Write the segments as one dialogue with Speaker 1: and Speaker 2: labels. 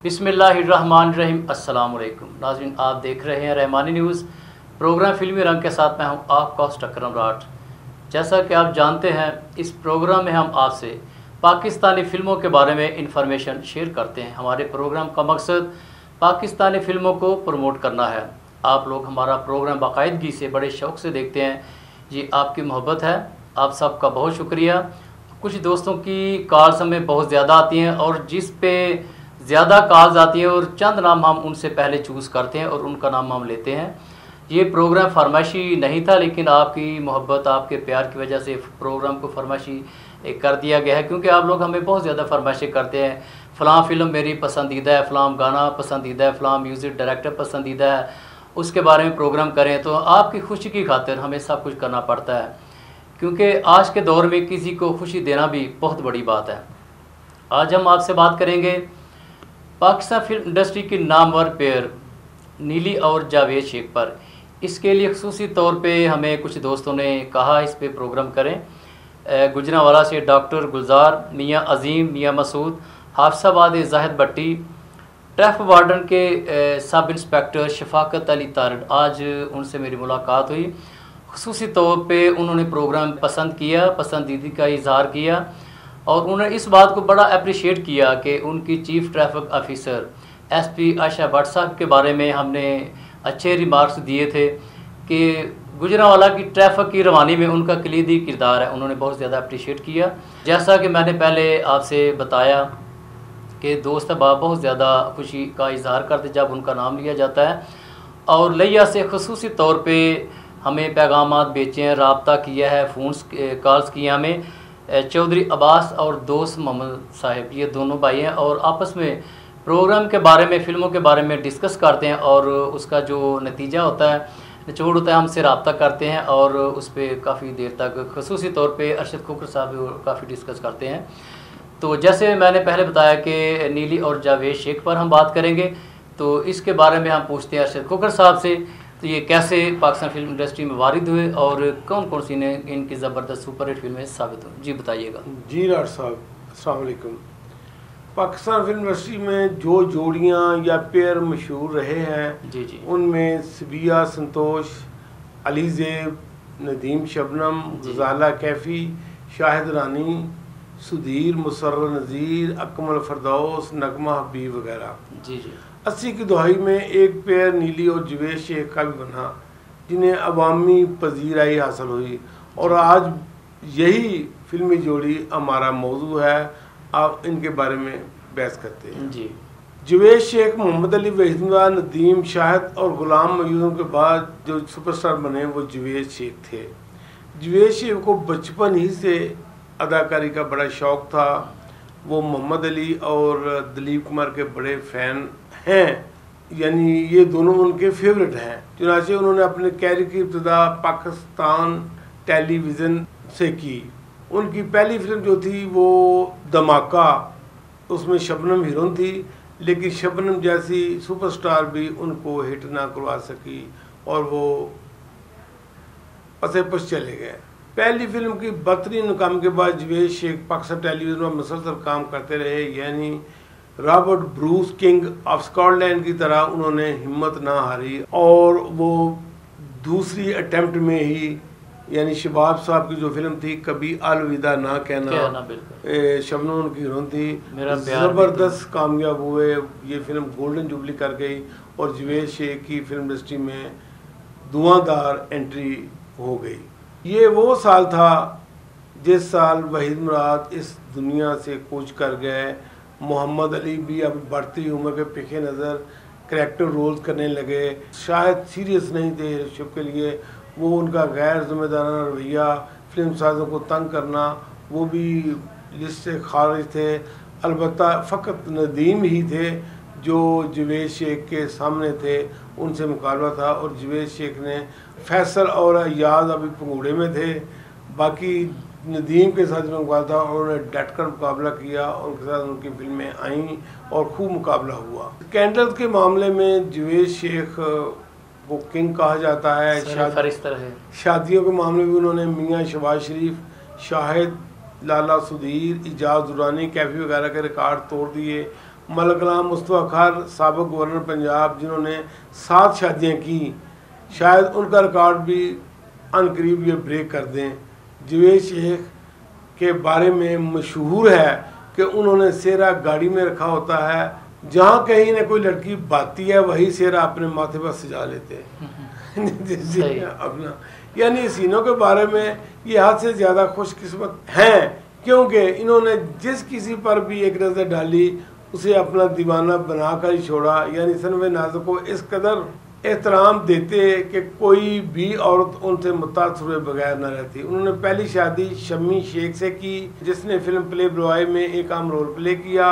Speaker 1: बिस्मिल्लाहिर्रहमानिर्रहीम। अस्सलाम वालेकुम नाज़रीन, आप देख रहे हैं रहमानी न्यूज़ प्रोग्राम फिल्मी रंग के साथ मैं हूं आपका होस्ट अकरम राठ। जैसा कि आप जानते हैं, इस प्रोग्राम में हम आपसे पाकिस्तानी फ़िल्मों के बारे में इंफॉर्मेशन शेयर करते हैं। हमारे प्रोग्राम का मकसद पाकिस्तानी फ़िल्मों को प्रमोट करना है। आप लोग हमारा प्रोग्राम बाकायदगी से बड़े शौक़ से देखते हैं, ये आपकी मोहब्बत है। आप सबका बहुत शुक्रिया। कुछ दोस्तों की कॉल्स हमें बहुत ज़्यादा आती हैं और जिस पे ज़्यादा कॉल्स आती है और चंद नाम हम उनसे पहले चूज़ करते हैं और उनका नाम हम लेते हैं। ये प्रोग्राम फरमाइशी नहीं था, लेकिन आपकी मोहब्बत, आपके प्यार की वजह से प्रोग्राम को फरमाइशी कर दिया गया है, क्योंकि आप लोग हमें बहुत ज़्यादा फरमाइशें करते हैं। फ़लाँ फ़िल्म मेरी पसंदीदा है, फ़लाँ गाना पसंदीदा है, फ़लाँ म्यूज़िक डायरेक्टर पसंदीदा है, उसके बारे में प्रोग्राम करें। तो आपकी खुशी की खातिर हमें सब कुछ करना पड़ता है, क्योंकि आज के दौर में किसी को खुशी देना भी बहुत बड़ी बात है। आज हम आपसे बात करेंगे पाकिस्तान फिल्म इंडस्ट्री की नामवर पेयर नीली और जावेद शेख पर। इसके लिए ख़ुसूसी तौर पे हमें कुछ दोस्तों ने कहा इस पे प्रोग्राम करें। गुजरांवाला से डॉक्टर गुलजार, मियाँ अजीम, मियाँ मसूद, हाफसाबाद जाहिद भट्टी, ट्रैफिक वार्डन के सब इंस्पेक्टर शफाकत अली तारड़। आज उनसे मेरी मुलाकात हुई। ख़ुसूसी तौर पे उन्होंने प्रोग्राम पसंद किया, पसंदीदा का इजहार किया और उन्होंने इस बात को बड़ा अप्रिशिएट किया कि उनकी chief traffic officer SP Ayesha Bhatt साहब के बारे में हमने अच्छे रिमार्क्स दिए थे कि गुजरांवाला की ट्रैफिक की रवानी में उनका कलीदी किरदार है। उन्होंने बहुत ज़्यादा अप्रिशिएट किया। जैसा कि मैंने पहले आपसे बताया कि दोस्त अहबाब बहुत ज़्यादा खुशी का इजहार करते जब उनका नाम लिया जाता है। और लिया से ख़ुसूसी तौर पर हमें पैगामात भेजे हैं, रब्ता किया है, फ़ोन्स कॉल्स किया हमें। चौधरी अब्बास और दोस्त मोहम्मद साहिब, ये दोनों भाई हैं और आपस में प्रोग्राम के बारे में, फ़िल्मों के बारे में डिस्कस करते हैं और उसका जो नतीजा होता है, निचोड़ होता है, हमसे रब्ता करते हैं और उस पर काफ़ी देर तक ख़ुसूसी तौर पे अरशद खोखर साहब काफ़ी डिस्कस करते हैं। तो जैसे मैंने पहले बताया कि नीली और जावेद शेख पर हम बात करेंगे, तो इसके बारे में हम पूछते हैं अरशद खोखर साहब से, तो ये कैसे पाकिस्तान फिल्म इंडस्ट्री में वारिद हुए और कौन कौन सी ने इनकी ज़बरदस्त सुपरहिट फिल्में साबित हुई। जी बताइएगा।
Speaker 2: जी राठ साहब, अस्सलाम वालेकुम। पाकिस्तान फिल्म इंडस्ट्री में जो जोड़ियां या पेयर मशहूर रहे हैं
Speaker 1: जी जी,
Speaker 2: उनमें सबिया संतोष, अली ज़ेब, नदीम शबनम, गजाला कैफ़ी, शाहिद रानी, सुधीर, मुसर्रर नज़ीर, अकमल फरदौस, नगमा हबीब वगैरह।
Speaker 1: जी जी,
Speaker 2: 80 की दहाई में एक पेयर नीली और जावेद शेख का भी बना, जिन्हें अवामी पजीराई हासिल हुई और आज यही फिल्मी जोड़ी हमारा मौजू है। आप इनके बारे में बहस करते हैं।
Speaker 1: जी,
Speaker 2: जावेद शेख मोहम्मद अली वहीदा, नदीम, शाहिद और गुलाम मयूदों के बाद जो सुपरस्टार बने वो जावेद शेख थे। जावेद शेख को बचपन ही से अदाकारी का बड़ा शौक़ था। वो मोहम्मद अली और दिलीप कुमार के बड़े फ़ैन हैं, यानी ये दोनों उनके फेवरेट हैं। चुनाचे उन्होंने अपने कैरियर की इब्तिदा पाकिस्तान टेलीविज़न से की। उनकी पहली फिल्म जो थी वो धमाका, उसमें शबनम हीरोइन थी, लेकिन शबनम जैसी सुपरस्टार भी उनको हिट ना करवा सकी और वो पसे पस चले गए। पहली फिल्म की बदतरीन नाकामी के बाद जावेद शेख पाकिस्तान टेलीविज़न में मुसलसल काम करते रहे, यानी Robert Bruce king of Scotland की तरह उन्होंने हिम्मत ना हारी और वो दूसरी अटेम्प्ट में ही, यानी शबाब साहब की जो फिल्म थी कभी अलविदा ना कहना, शबनम उनकी हीरोइन थी, ज़बरदस्त कामयाब हुए। ये फिल्म गोल्डन जुबली कर गई और जावेद शेख की फिल्म इंडस्ट्री में धुआंधार एंट्री हो गई। ये वो साल था जिस साल वहीद मुराद इस दुनिया से कूच कर गए। मोहम्मद अली भी अब बढ़ती उम्र के पिछे नज़र करैक्टर रोल्स करने लगे, शायद सीरियस नहीं थे ऋषभ के लिए। वो उनका गैर जिम्मेदाराना रवैया, फिल्म साजों को तंग करना, वो भी लिस्ट से खारिज थे। अलबत्ता फ़कत नदीम ही थे जो जावेद शेख के सामने थे, उनसे मुकाबला था और जावेद शेख ने फैसल और अयाज अभी पंगूड़े में थे, बाकी नदीम के साथ मुकाबला था और उन्होंने डट कर मुकाबला किया और उनके साथ उनकी फिल्में आईं और खूब मुकाबला हुआ। स्कैंडल के मामले में जावेद शेख को किंग कहा जाता है। शादियों के मामले में उन्होंने मियाँ शहबाज शरीफ, शाहिद, लाला सुधीर, इजाज़ दुरानी, कैफ़ी वगैरह के रिकॉर्ड तोड़ दिए। मलकलाम मुस्तफा खार साबिक गवर्नर पंजाब जिन्होंने 7 शादियां की, शायद उनका रिकॉर्ड भी अनकरीब ये ब्रेक कर दें। जवेद शेख के बारे में मशहूर है कि उन्होंने सेहरा गाड़ी में रखा होता है, जहाँ कहीं ना कोई लड़की बाती है वही सेहरा अपने माथे पर सजा लेते हैं अपना। यानी सीनों के बारे में ये हद से ज़्यादा खुशकिस्मत हैं, क्योंकि इन्होंने जिस किसी पर भी एक नज़र डाली उसे अपना दीवाना बनाकर ही छोड़ा। यानी सनवे नाज़ को इस कदर एहतराम देते कि कोई भी औरत उनसे मुतासर हुए बगैर न रहती। उन्होंने पहली शादी शम्मी शेख से की, जिसने फिल्म प्ले बॉय में एक अहम रोल प्ले किया।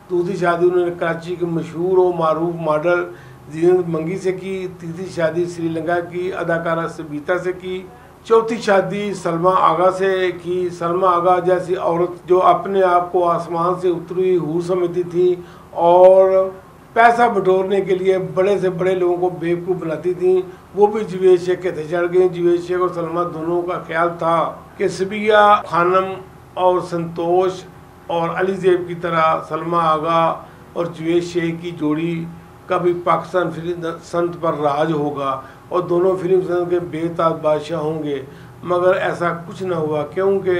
Speaker 2: दूसरी शादी उन्होंने कराची के मशहूर और मारूफ मॉडल जीनत मंगी से की। तीसरी शादी श्रीलंका की अदाकारा सबीता से की। चौथी शादी सलमा आगा से की। सलमा आगा जैसी औरत जो अपने आप को आसमान से उतरी हूर समझती थी और पैसा बटोरने के लिए बड़े से बड़े लोगों को बेवकूफ़ बनाती थी, वो भी जवेद शेख के थे चढ़ गई। जवेद शेख और सलमा दोनों का ख्याल था कि सबिया खानम और संतोष और अली ज़ेब की तरह सलमा आगा और जवेद शेख की जोड़ी का भी पाकिस्तान फिल्म संत पर राज होगा और दोनों फिल्म संत के बेताज बादशाह होंगे। मगर ऐसा कुछ न हुआ, क्योंकि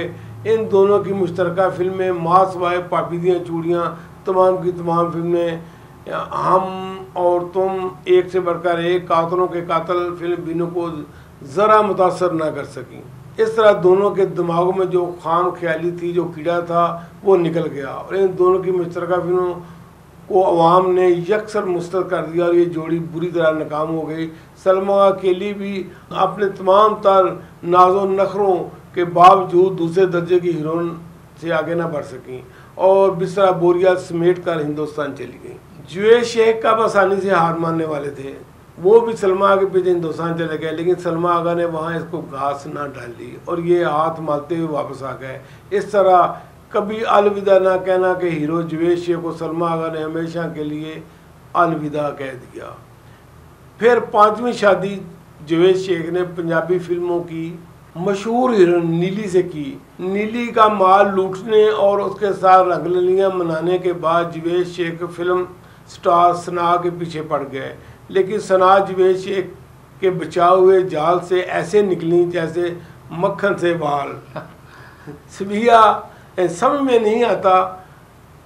Speaker 2: इन दोनों की मुश्तरका फिल्में मास वाय पापीदियाँ चूड़ियाँ तमाम की तमाम फिल्में, हम और तुम, एक से बढ़कर एक, कातलों के कातल फिल्म बिनों को ज़रा मुतासर ना कर सकी। इस तरह दोनों के दिमागों में जो खाम ख्याली थी, जो कीड़ा था, वो निकल गया और इन दोनों की मुश्तरका फिल्मों को अवाम ने यकसर मुस्तरद कर दिया और ये जोड़ी बुरी तरह नाकाम हो गई। सलमा अकेली भी अपने तमाम तर नाजो नखरों के बावजूद दूसरे दर्जे की हीरोइन से आगे ना बढ़ सकी और बिस्तरा बोरिया समेट कर हिंदुस्तान चली गई। जवेद शेख का आसानी से हार मानने वाले थे, वो भी सलमा आगे पीछे हिंदुस्तान चले गए, लेकिन सलमा आगा ने वहाँ इसको घास ना डाली और ये हाथ मारते हुए वापस आ गए। इस तरह कभी अलविदा ना कहना कि हीरो जवेद शेख को सलमा आगा ने हमेशा के लिए अलविदा कह दिया। फिर 5वीं शादी जवेद शेख ने पंजाबी फिल्मों की मशहूर हीरोइन नीली से की। नीली का माल लूटने और उसके साथ रंगलियाँ मनाने के बाद जवेद शेख फिल्म स्टार सना के पीछे पड़ गए, लेकिन सना जवेद शेख के बचाए हुए जाल से ऐसे निकली जैसे मक्खन से बाल। सबिया समझ में नहीं आता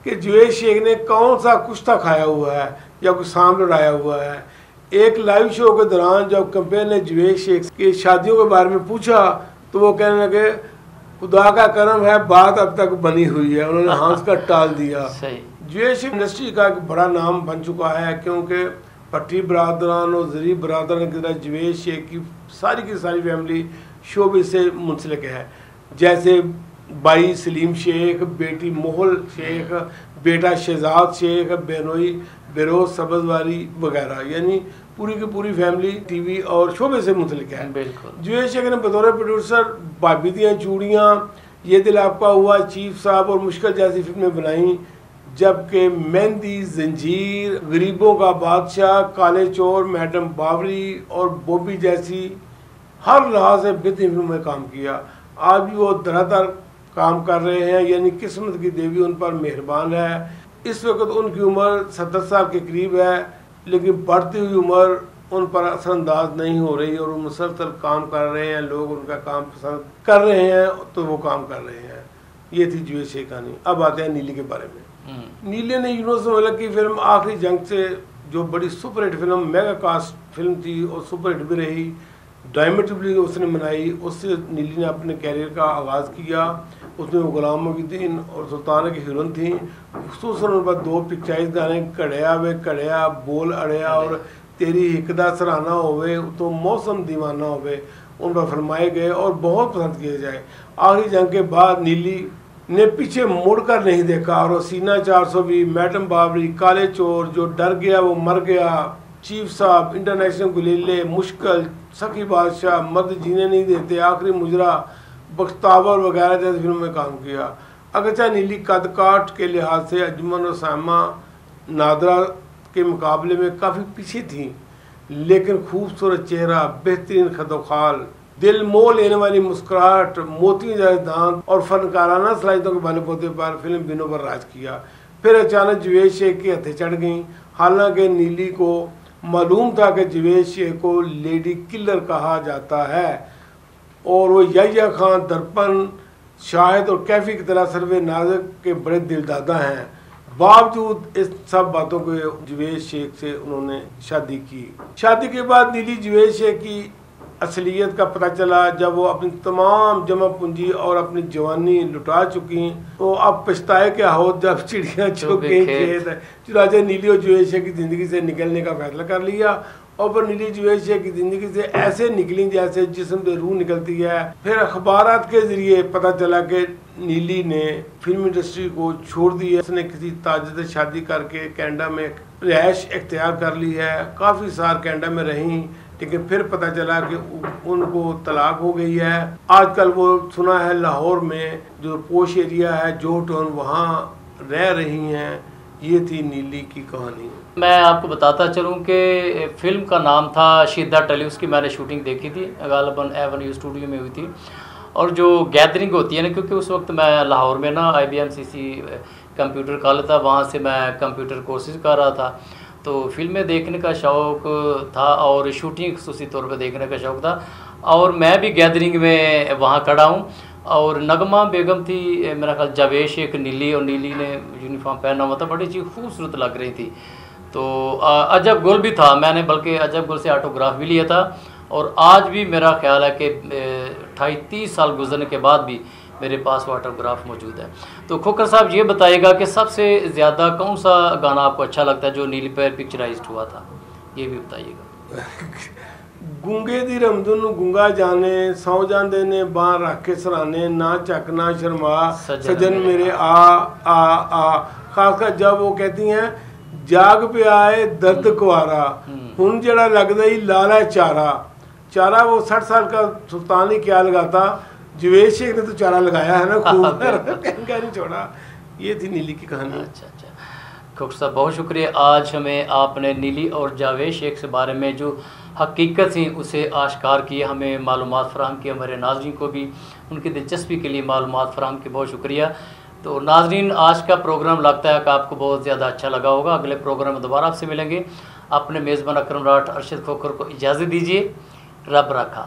Speaker 2: कि जवेद शेख ने कौन सा कुश्ता खाया हुआ है या कुछ सांप लड़ाया हुआ है। एक लाइव शो के दौरान जब कंपेयर ने जवेद शेख की शादियों के बारे में पूछा तो वो कहने लगे खुदा का करम है बात अब तक बनी हुई है, उन्होंने हंस कर टाल दिया। जवेद शेख इंडस्ट्री का एक बड़ा नाम बन चुका है, क्योंकि पट्टी बरादरान और जरी बरादरान की तरह जवेद शेख की सारी फैमिली शोबिज़ से मुंसलिक है। जैसे भाई सलीम शेख, बेटी मोहल शेख, बेटा शहजाद शेख, बेनोई बेरोज सब्ज़वारी वगैरह, यानी पूरी की पूरी फैमिली टीवी और शोबे से मुतल्लिक है। बिल्कुल। जवेद शेख ने बतौर प्रोड्यूसर पाबीदियाँ चूड़ियाँ, ये दिल आपका हुआ, चीफ साहब और मुश्किल जैसी फिल्में बनाई, जबकि मेहंदी, जंजीर, गरीबों का बादशाह, काले चोर, मैडम बावरी और बॉबी जैसी हर लिहाज से बेहतरीन फिल्मों में काम किया। आज भी वो धड़ाधड़ काम कर रहे हैं, यानी किस्मत की देवी उन पर मेहरबान है। इस वक्त उनकी उम्र 70 साल के करीब है, लेकिन बढ़ती हुई उम्र उन पर असरअंदाज नहीं हो रही और वो मुसलसल काम कर रहे हैं। लोग उनका काम पसंद कर रहे हैं तो वो काम कर रहे हैं। ये थी जवेद शेख कहानी। अब आते हैं नीली के बारे में। नीली ने यूनुस मलिक की फिल्म आखिरी जंग से, जो बड़ी superhit film, mega cast film थी और सुपरहिट भी रही, डायमंड जुबली उसने मनाई, उससे नीली ने अपने कैरियर का आगाज़ किया। उसमें वो गुलाम मोहिउद्दीन और सुल्ताना की हीरोइन थी। खुसूसन उन पर 2 पिक्चराइज गाने, कड़िया वे कड़िया, बोल अड़िया और तेरी हिकदा सराहना होवे तो मौसम दीवाना होवे, उन पर फरमाए गए और बहुत पसंद किए जाए। आखिरी जंग के बाद नीली ने पीछे मुड़कर नहीं देखा और सीना 420, मैडम बावरी, काले चोर, जो डर गया वो मर गया, चीफ साहब, इंटरनेशनल गुलीले, मुश्किल, सखी बादशाह, मर्द जीने नहीं देते, आखिरी मुजरा, बख्तावर वगैरह जैसी फिल्मों में काम किया। अगरचे नीली कद काट के लिहाज से अजमन और सामा नादरा के मुकाबले में काफ़ी पीछे थी, लेकिन खूबसूरत चेहरा, बेहतरीन खदोखाल, दिल मोह लेने वाली मुस्कुराहट, मोती जैसे दांत और फनकाराना सलाहियतों के बलबूते पर फिल्म बिनों पर राज किया। फिर अचानक जवेद शेख के हथे चढ़ गई। हालांकि नीली को मालूम था कि जवेद शेख को लेडी किलर कहा जाता है और वो याह्या खान, दर्पण, शाहिद और कैफी की तरह सर्वे नाज़िक के बड़े दिलदादा हैं। बावजूद इस सब बातों को जवेद शेख से उन्होंने शादी की। शादी के बाद नीली जवेद शेख की असलियत का पता चला जब वो अपनी तमाम जमा पूंजी और अपनी जवानी लुटा चुकी, तो अब पछताए क्या हो जब चिड़ियाँ चुग गई खेत। चुनाचे नीली और जवेद शेख की ज़िंदगी से निकलने का फैसला कर लिया और फिर नीली जवेद शेख की ज़िंदगी से ऐसे निकली जैसे जिस्म से रूह निकलती है। फिर अखबारात के ज़रिए पता चला कि नीली ने फिल्म इंडस्ट्री को छोड़ दिया। उसने किसी ताजिर से शादी करके कनाडा में रिहाइश इख्तियार कर ली है। काफ़ी साल कनाडा में रहीं, लेकिन फिर पता चला कि उनको तलाक हो गई है। आजकल वो सुना है लाहौर में जो पोश एरिया है जो टाउन, वहाँ रह रही हैं। ये थी नीली की कहानी।
Speaker 1: मैं आपको बताता चलूँ कि फिल्म का नाम था शिद्दत टली। उसकी मैंने शूटिंग देखी थी, गालिबन एवेन्यू स्टूडियो में हुई थी। और जो गैदरिंग होती है ना, क्योंकि उस वक्त मैं लाहौर में ना IBMCC कंप्यूटर कॉलेज था, वहाँ से मैं कंप्यूटर कोर्सेज कर रहा था, तो फिल्में देखने का शौक़ था और शूटिंग खुसूसी तौर पर देखने का शौक़ था। और मैं भी गैदरिंग में वहाँ खड़ा हूँ और नगमा बेगम थी, मेरा ख्याल जवेद शेख, नीली, और नीली ने यूनिफॉर्म पहना हुआ था, बड़ी चीज़ खूबसूरत लग रही थी। तो अजब गुल भी था, मैंने बल्कि अजब गुल से ऑटोग्राफ भी लिया था। और आज भी मेरा ख्याल है कि 28-30 साल गुजरने के बाद भी मेरे पास वो ऑटोग्राफ मौजूद है। तो खोखर साहब ये बताइएगा कि सबसे ज़्यादा कौन सा गाना आपको अच्छा लगता है जो नीली पर पिक्चराइज्ड हुआ था, ये भी बताइएगा।
Speaker 2: गूंगे दी रमदुन गूंगा जाने, सौ जांदे ने बां रख के सराने, ना चक ना शर्मा सजन मेरे आ। खासकर जब वो कहती हैं जाग पे आए दर्द कुआरा, हुन जड़ा लगदा ही लाला चारा। चारा वो 60 साल का सुल्तान ही क्या लगाता, जवेद शेख ने तो चारा लगाया है ना खूब, नहीं छोड़ा। ये थी नीली की कहानी।
Speaker 1: अच्छा, खोखर साहब बहुत शुक्रिया। आज हमें आपने नीली और जावेद शेख के बारे में जो हकीकत थी उसे आश्कार किया, हमें मालूमात फराहम की, हमारे नाज़रीन को भी उनकी दिलचस्पी के लिए मालूमात फराहम की, बहुत शुक्रिया। तो नाज़रीन, आज का प्रोग्राम लगता है कि आपको बहुत ज़्यादा अच्छा लगा होगा। अगले प्रोग्राम में दोबारा आपसे मिलेंगे। अपने मेज़बान अकरम राठ अरशद खोखर को इजाज़त दीजिए। रब रखा।